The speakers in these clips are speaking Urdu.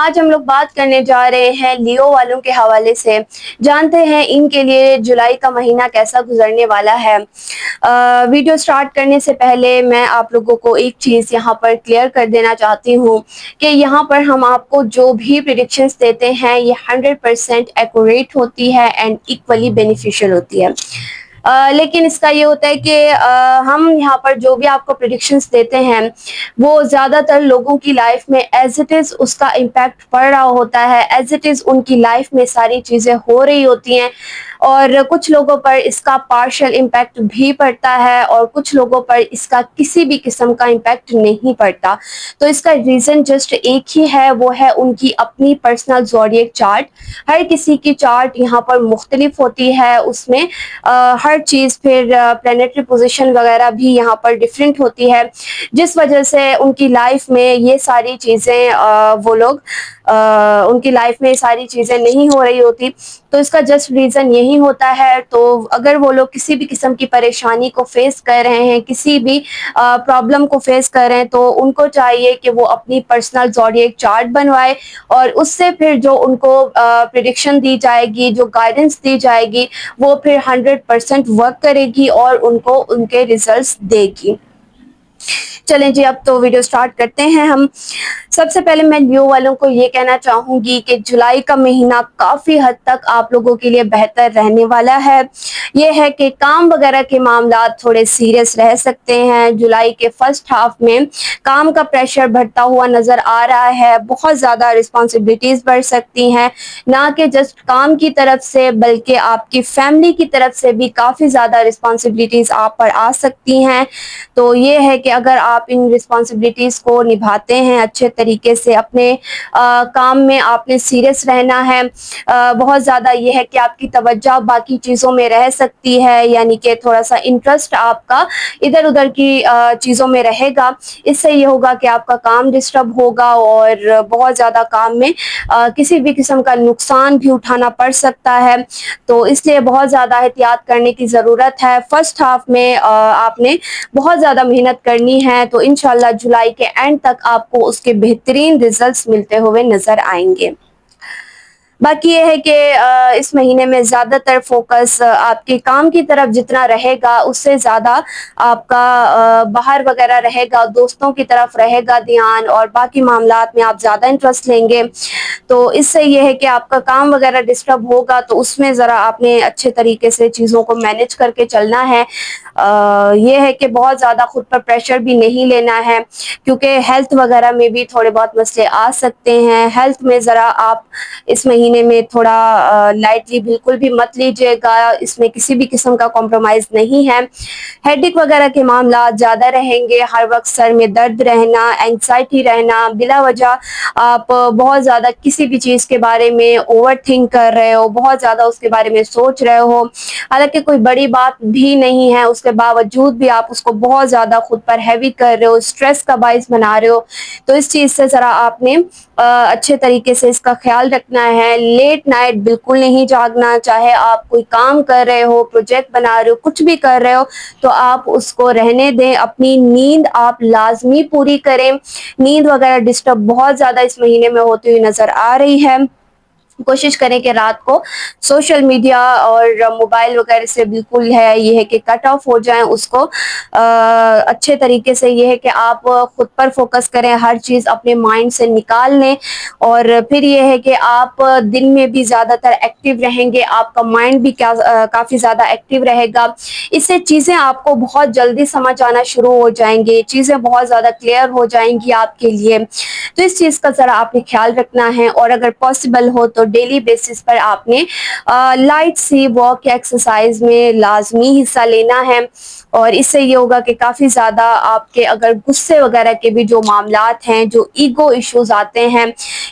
آج ہم لوگ بات کرنے جا رہے ہیں لیو والوں کے حوالے سے. جانتے ہیں ان کے لیے جولائی کا مہینہ کیسا گزرنے والا ہے. ویڈیو سٹارٹ کرنے سے پہلے میں آپ لوگوں کو ایک چیز یہاں پر کلیئر کر دینا چاہتی ہوں کہ یہاں پر ہم آپ کو جو بھی پریڈکشنز دیتے ہیں یہ 100% ایکوریٹ ہوتی ہے اینڈ ایکولی بینیفیشل ہوتی ہے. لیکن اس کا یہ ہوتا ہے کہ ہم یہاں پر جو بھی آپ کو پریڈکشنز دیتے ہیں وہ زیادہ تر لوگوں کی لائف میں ایز اٹ از اس کا امپیکٹ پڑ رہا ہوتا ہے, ایز اٹ از ان کی لائف میں ساری چیزیں ہو رہی ہوتی ہیں, اور کچھ لوگوں پر اس کا پارشل امپیکٹ بھی پڑتا ہے اور کچھ لوگوں پر اس کا کسی بھی قسم کا امپیکٹ نہیں پڑتا. تو اس کا ریزن جسٹ ایک ہی ہے, وہ ہے ان کی اپنی پرسنل زوڈیک چارٹ. ہر کسی کی چارٹ یہاں پر مختلف ہوتی ہے, اس میں ہر چیز پھر پلانیٹری پوزیشن وغیرہ بھی یہاں پر ڈفرینٹ ہوتی ہے, جس وجہ سے ان کی لائف میں یہ ساری چیزیں وہ لوگ ان کی لائف میں ساری چیزیں نہیں ہو رہی ہوتی. تو اس کا جسٹ ریزن یہی ہوتا ہے. تو اگر وہ لوگ کسی بھی قسم کی پریشانی کو فیس کر رہے ہیں, کسی بھی پرابلم کو فیس کر رہے ہیں, تو ان کو چاہیے کہ وہ اپنی پرسنل زوڈیک چارٹ بنوائے, اور اس سے پھر جو ان کو پریڈکشن دی جائے گی, جو گائیڈنس دی جائے گی, وہ پھر 100% ورک کرے گی اور ان کو ان کے ریزلٹس دے گی. چلیں جی, اب تو ویڈیو سٹارٹ کرتے ہیں ہم. سب سے پہلے میں لیو والوں کو یہ کہنا چاہوں گی کہ جولائی کا مہینہ کافی حد تک آپ لوگوں کے لیے بہتر رہنے والا ہے. یہ ہے کہ کام وغیرہ کے معاملات تھوڑے سیریس رہ سکتے ہیں. جولائی کے فرسٹ ہاف میں کام کا پریشر بڑھتا ہوا نظر آ رہا ہے. بہت زیادہ رسپانسبلٹیز بڑھ سکتی ہیں, نہ کہ جسٹ کام کی طرف سے بلکہ آپ کی فیملی کی طرف سے بھی کافی زیادہ رسپانسبلٹیز آپ پر آ سکتی ہیں. تو یہ ہے کہ اگر آپ ان رسپانسبلٹیز کو نبھاتے ہیں اچھے طریقے سے, اپنے کام میں آپ نے سیریس رہنا ہے. بہت زیادہ یہ ہے کہ آپ کی توجہ باقی چیزوں میں رہ سکتی ہے, یعنی کہ تھوڑا سا انٹرسٹ آپ کا ادھر ادھر کی چیزوں میں رہے گا. اس سے یہ ہوگا کہ آپ کا کام ڈسٹرب ہوگا اور بہت زیادہ کام میں کسی بھی قسم کا نقصان بھی اٹھانا پڑ سکتا ہے. تو اس لیے بہت زیادہ احتیاط کرنے کی ضرورت ہے. فرسٹ ہاف میں آپ نے بہت زیادہ محنت کرنی ہے, تو انشاءاللہ جولائی کے اینڈ تک آپ کو اس کے بہترین ریزلٹس ملتے ہوئے نظر آئیں گے. باقی یہ ہے کہ اس مہینے میں زیادہ تر فوکس آپ کے کام کی طرف جتنا رہے گا, اس سے زیادہ آپ کا باہر وغیرہ رہے گا, دوستوں کی طرف رہے گا دھیان, اور باقی معاملات میں آپ زیادہ انٹرسٹ لیں گے. تو اس سے یہ ہے کہ آپ کا کام وغیرہ ڈسٹرب ہوگا, تو اس میں ذرا آپ نے اچھے طریقے سے چیزوں کو مینج کر کے چلنا ہے. یہ ہے کہ بہت زیادہ خود پر پریشر بھی نہیں لینا ہے, کیونکہ ہیلتھ وغیرہ میں بھی تھوڑے بہت مسئلے آ سکتے ہیں. ہیلتھ میں ذرا آپ اس مہینے میں تھوڑا لائٹلی بالکل بھی مت لیجیے گا, اس میں کسی بھی قسم کا کمپرومائز نہیں ہے. ہیڈیک وغیرہ کے معاملات زیادہ رہیں گے, ہر وقت سر میں درد رہنا, اینگزائٹی رہنا, بلا وجہ آپ بہت زیادہ کسی بھی چیز کے بارے میں اوور تھنک کر رہے ہو, بہت زیادہ اس کے بارے میں سوچ رہے ہو, حالانکہ کوئی بڑی بات بھی نہیں ہے, اس کے باوجود بھی آپ اس کو بہت زیادہ خود پر ہیوی کر رہے ہو, اسٹریس کا باعث بنا رہے ہو. تو اس چیز سے ذرا آپ نے اچھے طریقے سے اس کا خیال رکھنا ہے. لیٹ نائٹ بالکل نہیں جاگنا, چاہے آپ کوئی کام کر رہے ہو, پروجیکٹ بنا رہے ہو, کچھ بھی کر رہے ہو, تو آپ اس کو رہنے دیں. اپنی نیند آپ لازمی پوری کریں. نیند وغیرہ ڈسٹرب بہت زیادہ اس مہینے میں ہوتی ہوئی نظر آ رہی ہے. کوشش کریں کہ رات کو سوشل میڈیا اور موبائل وغیرہ سے بالکل ہے یہ ہے کہ کٹ آف ہو جائیں اس کو. اچھے طریقے سے یہ ہے کہ آپ خود پر فوکس کریں, ہر چیز اپنے مائنڈ سے نکال لیں, اور پھر یہ ہے کہ آپ دن میں بھی زیادہ تر ایکٹیو رہیں گے, آپ کا مائنڈ بھی کافی زیادہ ایکٹیو رہے گا. اس سے چیزیں آپ کو بہت جلدی سمجھ آنا شروع ہو جائیں گی, چیزیں بہت زیادہ کلیئر ہو جائیں گی آپ کے لیے. تو اس چیز کا ذرا آپ نے خیال رکھنا ہے, اور اگر پاسبل ہو تو ڈیلی بیسس پر آپ نے لائٹ سی واک یا ایکسرسائز میں لازمی حصہ لینا ہے. اور اس سے یہ ہوگا کہ کافی زیادہ آپ کے اگر غصے وغیرہ کے بھی جو معاملات ہیں, جو ایگو ایشوز آتے ہیں,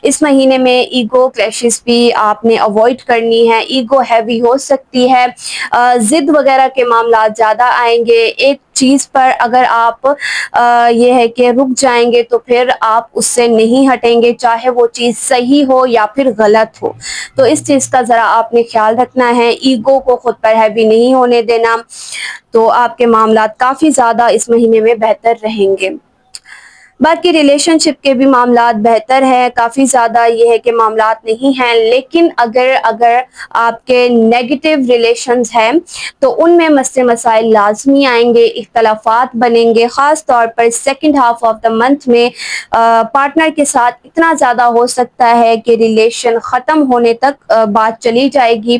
اس مہینے میں ایگو کلیشز بھی آپ نے اوائڈ کرنی ہے. ایگو ہیوی ہو سکتی ہے, ضد وغیرہ کے معاملات زیادہ آئیں گے. ایک چیز پر اگر آپ یہ ہے کہ رک جائیں گے تو پھر آپ اس سے نہیں ہٹیں گے, چاہے وہ چیز صحیح ہو یا پھر غلط ہو. تو اس چیز کا ذرا آپ نے خیال رکھنا ہے, ایگو کو خود پر ہیوی نہیں ہونے دینا. تو آپ کے معاملات کافی زیادہ اس مہینے میں بہتر رہیں گے. باقی ریلیشنشپ کے بھی معاملات بہتر ہیں، کافی زیادہ یہ ہے کہ معاملات نہیں ہیں، لیکن اگر آپ کے نیگیٹو ریلیشنز ہیں تو ان میں مسئلے مسائل لازمی آئیں گے، اختلافات بنیں گے، خاص طور per second half of the month میں پارٹنر کے ساتھ اتنا زیادہ ہو سکتا ہے کہ ریلیشن ختم ہونے تک بات چلی جائے گی،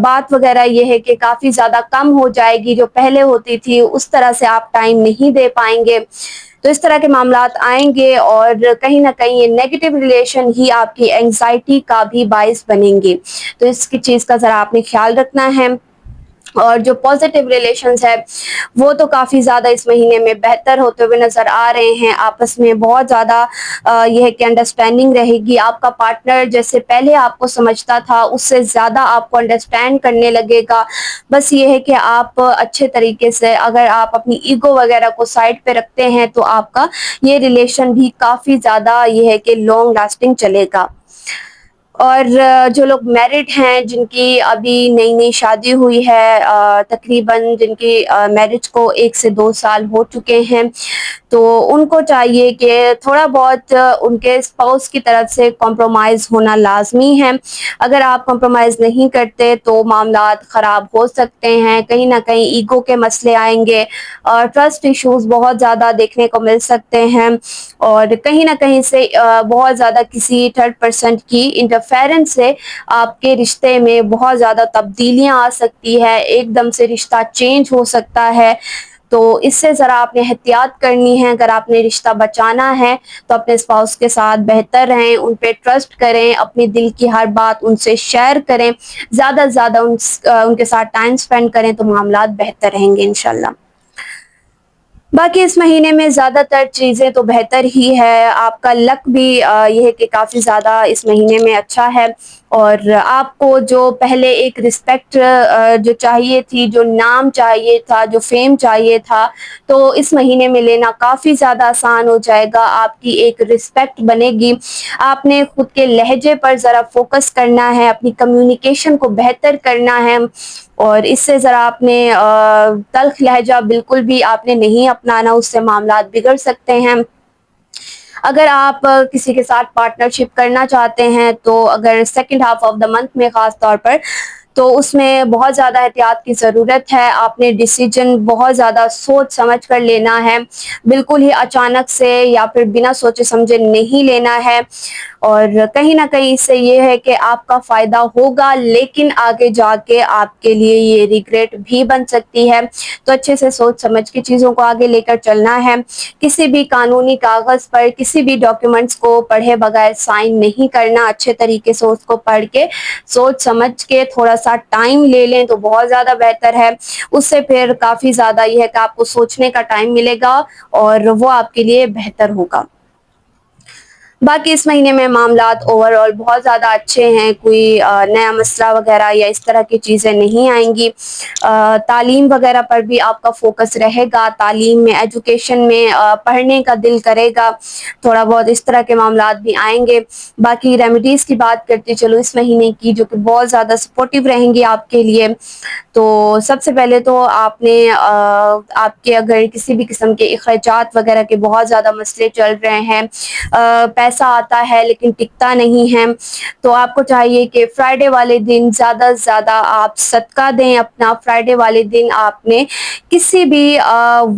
بات وغیرہ یہ ہے کہ کافی زیادہ کم ہو جائے گی، جو پہلے ہوتی تھی اس طرح سے آپ ٹائم نہیں دے پائیں گے، تو اس طرح کے معاملات آئیں گے، اور کہیں نہ کہیں یہ نیگیٹو ریلیشن ہی آپ کی اینگزائٹی کا بھی باعث بنیں گے، تو اس کی چیز کا ذرا آپ نے خیال رکھنا ہے۔ اور جو پازیٹیو ریلیشنز ہے وہ تو کافی زیادہ اس مہینے میں بہتر ہوتے ہوئے نظر آ رہے ہیں، آپس میں بہت زیادہ یہ ہے کہ انڈرسٹینڈنگ رہے گی، آپ کا پارٹنر جیسے پہلے آپ کو سمجھتا تھا اس سے زیادہ آپ کو انڈرسٹینڈ کرنے لگے گا، بس یہ ہے کہ آپ اچھے طریقے سے اگر آپ اپنی ایگو وغیرہ کو سائڈ پہ رکھتے ہیں تو آپ کا یہ ریلیشن بھی کافی زیادہ یہ ہے کہ لانگ لاسٹنگ چلے گا۔ اور جو لوگ میرڈ ہیں، جن کی ابھی نئی نئی شادی ہوئی ہے، تقریباً جن کی میرج کو 1 سے 2 سال ہو چکے ہیں، تو ان کو چاہیے کہ تھوڑا بہت ان کے اسپاؤس کی طرف سے کمپرومائز ہونا لازمی ہے، اگر آپ کمپرومائز نہیں کرتے تو معاملات خراب ہو سکتے ہیں، کہیں نہ کہیں ایگو کے مسئلے آئیں گے، اور ٹرسٹ ایشوز بہت زیادہ دیکھنے کو مل سکتے ہیں، اور کہیں نہ کہیں سے بہت زیادہ کسی تھرڈ پرسن کی انٹرفیرنس سے آپ کے رشتے میں بہت زیادہ تبدیلیاں آ سکتی ہے، ایک دم سے رشتہ چینج ہو سکتا ہے، تو اس سے ذرا آپ نے احتیاط کرنی ہے، اگر آپ نے رشتہ بچانا ہے تو اپنے اسپاؤس کے ساتھ بہتر رہیں، ان پہ ٹرسٹ کریں، اپنی دل کی ہر بات ان سے شیئر کریں، زیادہ سے زیادہ ان کے ساتھ ٹائم سپینڈ کریں تو معاملات بہتر رہیں گے انشاءاللہ۔ باقی اس مہینے میں زیادہ تر چیزیں تو بہتر ہی ہے، آپ کا لک بھی یہ ہے کہ کافی زیادہ اس مہینے میں اچھا ہے، اور آپ کو جو پہلے ایک رسپیکٹ جو چاہیے تھی، جو نام چاہیے تھا، جو فیم چاہیے تھا، تو اس مہینے میں لینا کافی زیادہ آسان ہو جائے گا، آپ کی ایک رسپیکٹ بنے گی، آپ نے خود کے لہجے پر ذرا فوکس کرنا ہے، اپنی کمیونیکیشن کو بہتر کرنا ہے، اور اس سے ذرا آپ نے تلخ لہجہ بالکل بھی آپ نے نہیں اپنانا، اس سے معاملات بگڑ سکتے ہیں۔ اگر آپ کسی کے ساتھ پارٹنرشپ کرنا چاہتے ہیں تو اگر second half of the month میں خاص طور پر، تو اس میں بہت زیادہ احتیاط کی ضرورت ہے، آپ نے ڈیسیجن بہت زیادہ سوچ سمجھ کر لینا ہے، بالکل ہی اچانک سے یا پھر بنا سوچے سمجھے نہیں لینا ہے، اور کہیں نہ کہیں اس سے یہ ہے کہ آپ کا فائدہ ہوگا، لیکن آگے جا کے آپ کے لیے یہ ریگریٹ بھی بن سکتی ہے، تو اچھے سے سوچ سمجھ کے چیزوں کو آگے لے کر چلنا ہے، کسی بھی قانونی کاغذ پر کسی بھی ڈاکیومنٹس کو پڑھے بغیر سائن نہیں کرنا، اچھے طریقے سے اس کو پڑھ کے سوچ سمجھ کے تھوڑا سا ٹائم لے لیں تو بہت زیادہ بہتر ہے، اس سے پھر کافی زیادہ یہ ہے کہ آپ کو سوچنے کا ٹائم ملے گا اور وہ آپ کے لیے بہتر ہوگا۔ باقی اس مہینے میں معاملات اوور آل بہت زیادہ اچھے ہیں، کوئی نیا مسئلہ وغیرہ یا اس طرح کی چیزیں نہیں آئیں گی، تعلیم وغیرہ پر بھی آپ کا فوکس رہے گا، تعلیم میں ایجوکیشن میں پڑھنے کا دل کرے گا، تھوڑا بہت اس طرح کے معاملات بھی آئیں گے۔ باقی ریمیڈیز کی بات کرتے چلو اس مہینے کی، جو کہ بہت زیادہ سپورٹیو رہیں گی آپ کے لیے، تو سب سے پہلے تو آپ نے آپ کے اگر کسی بھی قسم کے اخراجات وغیرہ کے بہت زیادہ مسئلے چل رہے ہیں، پیسہ آتا ہے لیکن ٹکتا نہیں ہے، تو آپ کو چاہیے کہ فرائیڈے والے دن زیادہ سے زیادہ آپ صدقہ دیں اپنا، فرائیڈے والے دن آپ نے کسی بھی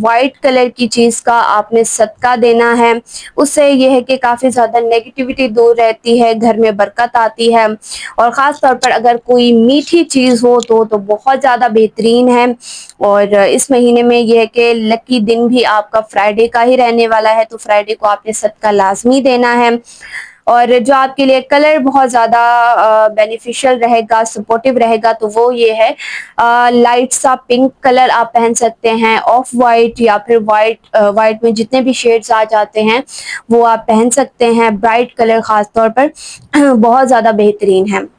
وائٹ کلر کی چیز کا آپ نے صدقہ دینا ہے، اس سے یہ ہے کہ کافی زیادہ نیگیٹیوٹی دور رہتی ہے، گھر میں برکت آتی ہے، اور خاص طور پر اگر کوئی میٹھی چیز ہو تو بہت زیادہ بہترین ہے، اور اس مہینے میں یہ ہے کہ لکی دن بھی آپ کا فرائیڈے کا ہی رہنے والا ہے، تو فرائیڈے کو آپ نے صدقہ لازمی دینا ہے، اور جو آپ کے لیے کلر بہت زیادہ بینیفیشل رہے گا، سپورٹیو رہے گا، تو وہ یہ ہے لائٹ سا پنک کلر آپ پہن سکتے ہیں، آف وائٹ یا پھر وائٹ میں جتنے بھی شیڈز آ جاتے ہیں وہ آپ پہن سکتے ہیں، برائٹ کلر خاص طور پر بہت زیادہ بہترین ہے۔